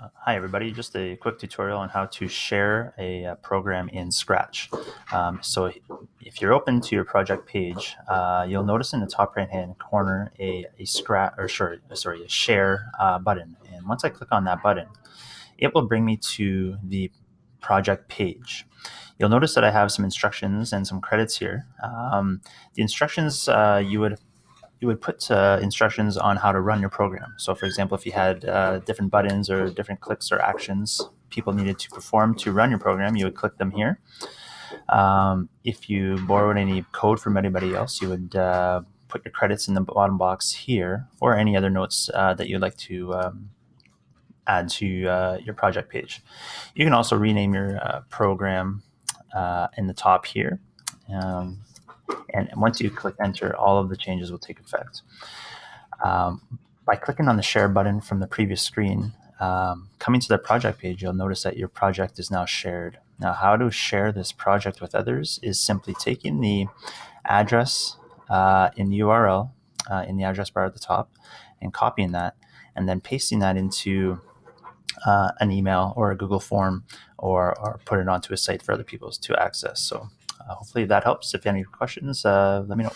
Hi everybody, just a quick tutorial on how to share a program in Scratch. So if you're open to your project page, you'll notice in the top right hand corner a share button. And once I click on that button, it will bring me to the project page. You'll notice that I have some instructions and some credits here. The instructions you would put instructions on how to run your program. So for example, if you had different buttons or different clicks or actions people needed to perform to run your program, you would click them here. If you borrowed any code from anybody else, you would put your credits in the bottom box here, or any other notes that you'd like to add to your project page. You can also rename your program in the top here. Um, and once you click enter, all of the changes will take effect. By clicking on the share button from the previous screen, coming to the project page, you'll notice that your project is now shared. Now, how to share this project with others is simply taking the address in the URL in the address bar at the top and copying that, and then pasting that into an email or a Google form, or put it onto a site for other people to access. So hopefully that helps. If you have any questions, let me know.